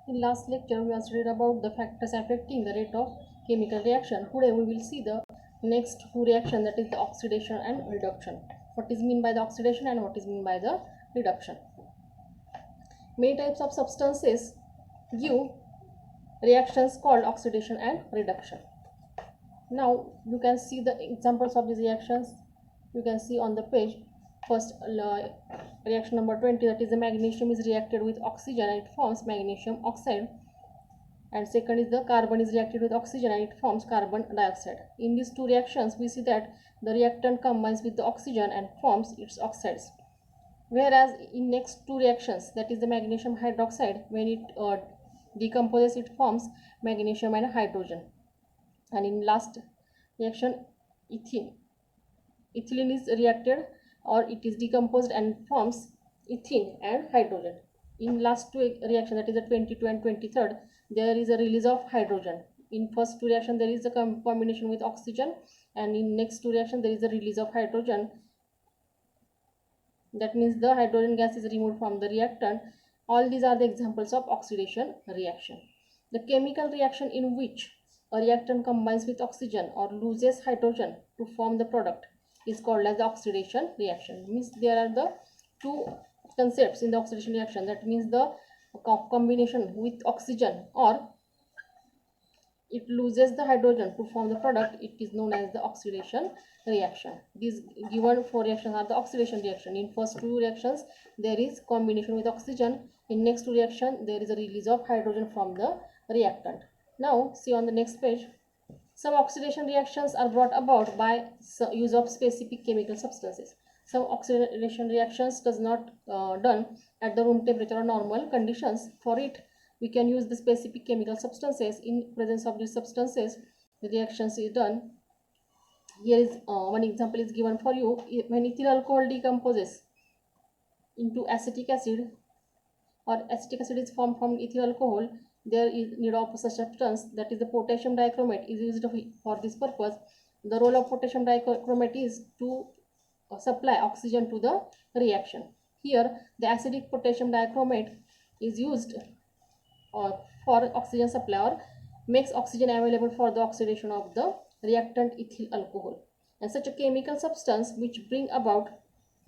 In last lecture, we have studied about the factors affecting the rate of chemical reaction. Today, we will see the next two reaction, that is the oxidation and reduction. What is meant by the oxidation and what is meant by the reduction. Many types of substances give reactions called oxidation and reduction. Now, you can see the examples of these reactions. You can see on the page. First, reaction number 20, that is the magnesium is reacted with oxygen and it forms magnesium oxide. And second is the carbon is reacted with oxygen and it forms carbon dioxide. In these two reactions, we see that the reactant combines with the oxygen and forms its oxides. Whereas in next two reactions, that is the magnesium hydroxide, when it decomposes, it forms magnesium and hydrogen. And in last reaction, ethylene is reacted or it is decomposed and forms ethene and hydrogen. In last two reaction, that is the 22 and 23rd, there is a release of hydrogen. In first two reaction, there is a combination with oxygen, and in next two reaction, there is a release of hydrogen. That means the hydrogen gas is removed from the reactant. All these are the examples of oxidation reaction. The chemical reaction in which a reactant combines with oxygen or loses hydrogen to form the product is called as the oxidation reaction. Means there are the two concepts in the oxidation reaction. That means the combination with oxygen or it loses the hydrogen to form the product. It is known as the oxidation reaction. These given four reactions are the oxidation reaction. In first two reactions, there is combination with oxygen. In next two reaction, there is a release of hydrogen from the reactant. Now, see on the next page. Some oxidation reactions are brought about by use of specific chemical substances. Some oxidation reactions does not done at the room temperature or normal conditions. For it, we can use the specific chemical substances. In presence of these substances, the reactions is done. Here is one example is given for you. When ethyl alcohol decomposes into acetic acid, or acetic acid is formed from ethyl alcohol, there is need of such substance, that is the potassium dichromate is used for this purpose. The role of potassium dichromate is to supply oxygen to the reaction. Here the acidic potassium dichromate is used for oxygen supply or makes oxygen available for the oxidation of the reactant ethyl alcohol. And such a chemical substance which bring about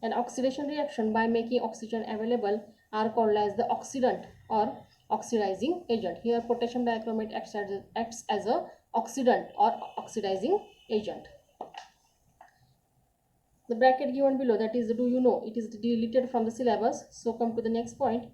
an oxidation reaction by making oxygen available are called as the oxidant or oxidizing agent. Here potassium dichromate acts as a oxidant or oxidizing agent. The bracket given below, that is, do you know, it is deleted from the syllabus. So come to the next point.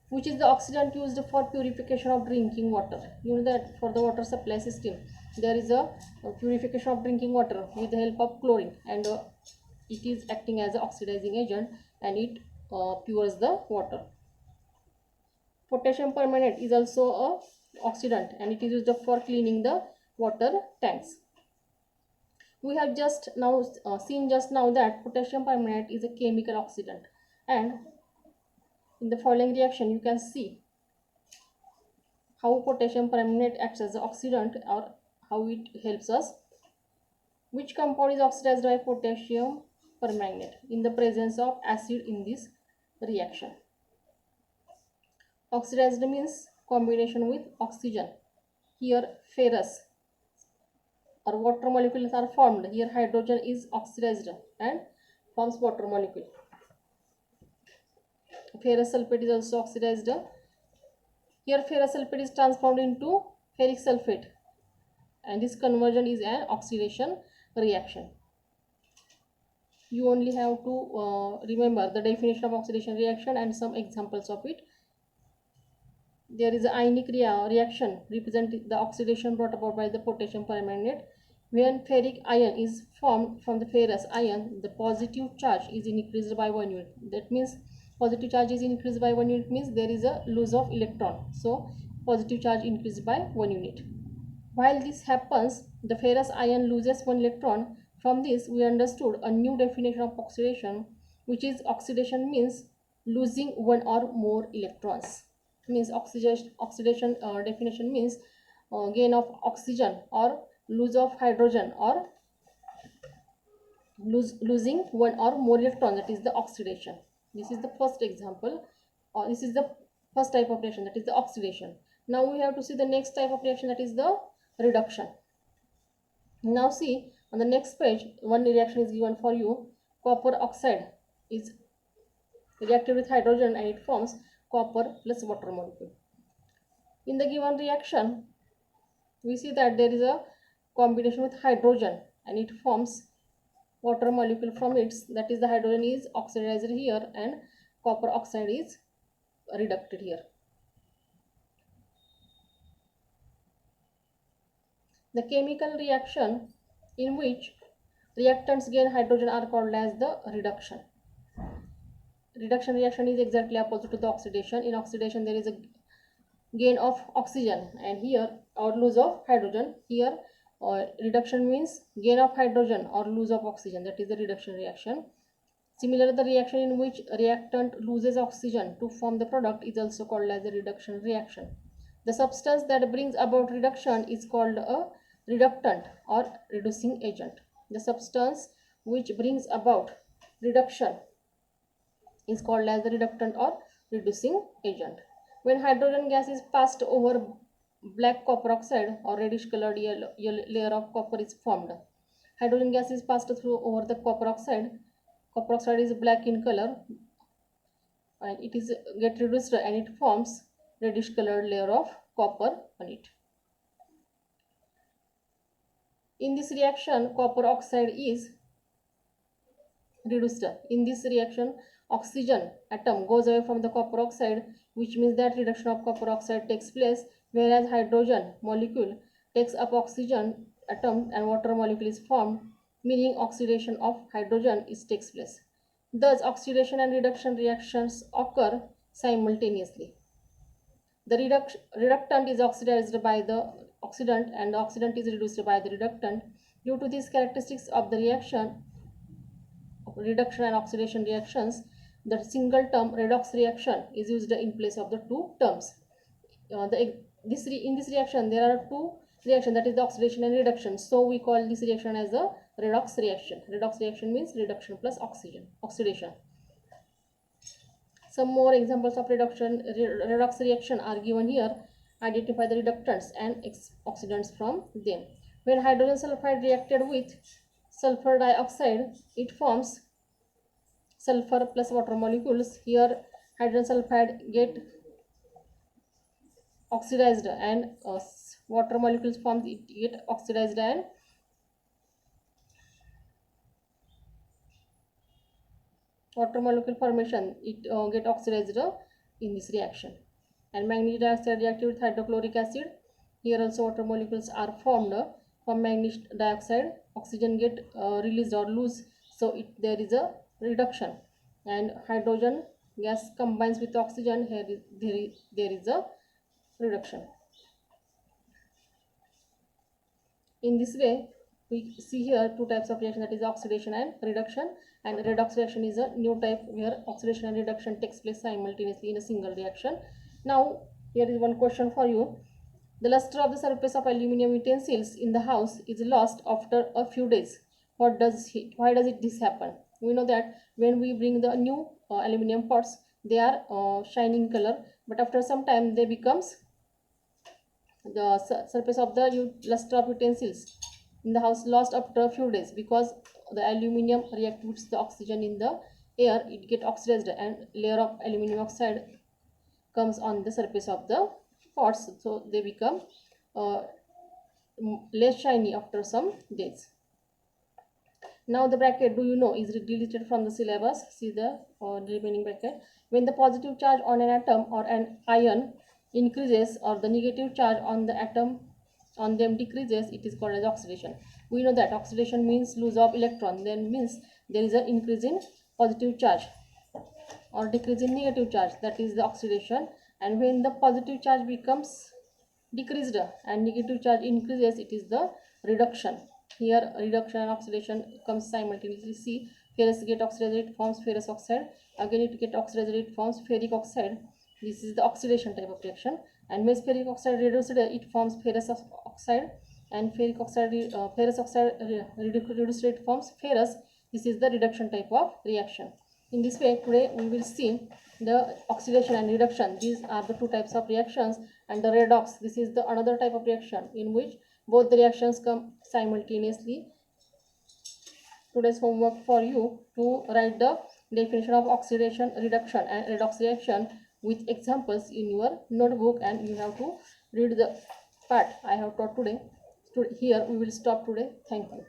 Which is the oxidant used for purification of drinking water? You know that for the water supply system, there is a purification of drinking water with the help of chlorine, and it is acting as an oxidizing agent and it pures the water. Potassium permanganate is also a oxidant and it is used for cleaning the water tanks. We have just now seen just now that potassium permanganate is a chemical oxidant, and in the following reaction you can see how potassium permanganate acts as an oxidant or how it helps us. Which compound is oxidized by potassium permanganate in the presence of acid in this reaction? Oxidized means combination with oxygen. Here ferrous or water molecules are formed. Here hydrogen is oxidized and forms water molecule. Ferrous sulfate is also oxidized. Here ferrous sulfate is transformed into ferric sulfate, and this conversion is an oxidation reaction. You only have to remember the definition of oxidation reaction and some examples of it. There is an ionic reaction representing the oxidation brought about by the potassium permanganate. When ferric ion is formed from the ferrous ion, the positive charge is increased by 1 unit. That means positive charge is increased by 1 unit means there is a loss of electron. So positive charge increased by 1 unit. While this happens, the ferrous ion loses 1 electron. From this, we understood a new definition of oxidation, which is oxidation means losing 1 or more electrons. Means oxidation definition means gain of oxygen or lose of hydrogen or losing 1 or more electron, that is the oxidation. This is the first example, this is the first type of reaction, that is the oxidation. Now we have to see the next type of reaction, that is the reduction. Now see on the next page, one reaction is given for you. Copper oxide is reacted with hydrogen and it forms copper plus water molecule. In the given reaction, we see that there is a combination with hydrogen and it forms water molecule from it, that is the hydrogen is oxidized here and copper oxide is reducted here. The chemical reaction in which reactants gain hydrogen are called as the reduction. Reduction reaction is exactly opposite to the oxidation. In oxidation there is a gain of oxygen and here or lose of hydrogen. Here reduction means gain of hydrogen or lose of oxygen, that is the reduction reaction. Similarly, the reaction in which reactant loses oxygen to form the product is also called as a reduction reaction. The substance that brings about reduction is called a reductant or reducing agent. The substance which brings about reduction is called as the reductant or reducing agent. When hydrogen gas is passed over black copper oxide or reddish colored layer of copper is formed. Hydrogen gas is passed through over the copper oxide. Copper oxide is black in color and it is get reduced and it forms reddish colored layer of copper on it. In this reaction, copper oxide is reduced. In this reaction, oxygen atom goes away from the copper oxide, which means that reduction of copper oxide takes place, whereas hydrogen molecule takes up oxygen atom and water molecule is formed, meaning oxidation of hydrogen takes place. Thus, oxidation and reduction reactions occur simultaneously. The reductant is oxidized by the oxidant and the oxidant is reduced by the reductant. Due to these characteristics of the reaction, reduction and oxidation reactions, the single term redox reaction is used in place of the two terms. In this reaction there are two reactions, that is the oxidation and reduction, so we call this reaction as a redox reaction. Redox reaction means reduction plus oxidation. Some more examples of redox reaction are given here. Identify the reductants and oxidants from them. When hydrogen sulfide reacted with sulfur dioxide, it forms sulfur plus water molecules. Here hydrogen sulfide get oxidized and water molecules forms, it get oxidized and water molecule formation, it get oxidized in this reaction. And manganese dioxide reacted with hydrochloric acid, here also water molecules are formed from manganese dioxide. Oxygen get released or loose, so there is a reduction and hydrogen gas combines with oxygen, here there is a reduction. In this way we see here two types of reaction, that is oxidation and reduction, and redox reaction is a new type where oxidation and reduction takes place simultaneously in a single reaction. Now here is one question for you. The luster of the surface of aluminum utensils in the house is lost after a few days. Why does this happen? We know that when we bring the new aluminum pots, they are shining color, but after some time they becomes the surface of the luster of utensils in the house lost after a few days, because the aluminum react with the oxygen in the air, it get oxidized and layer of aluminum oxide comes on the surface of the pots, so they become less shiny after some days. Now the bracket, do you know, is deleted from the syllabus. See the remaining bracket. When the positive charge on an atom or an ion increases or the negative charge on the atom on them decreases, it is called as oxidation. We know that oxidation means lose of electron, then means there is an increase in positive charge or decrease in negative charge, that is the oxidation. And when the positive charge becomes decreased and negative charge increases, it is the reduction. Here reduction and oxidation comes simultaneously. See, ferrous get oxidized, it forms ferrous oxide, again it get oxidized, it forms ferric oxide. This is the oxidation type of reaction. And when ferric oxide reduced, it forms ferrous oxide, and ferric oxide ferrous oxide reduced, it forms ferrous. This is the reduction type of reaction. In this way, today we will see the oxidation and reduction. These are the two types of reactions, and the redox. This is the another type of reaction in which both the reactions come simultaneously. Today's homework for you to write the definition of oxidation, reduction, and redox reaction with examples in your notebook, and you have to read the part I have taught today. Here we will stop today. Thank you.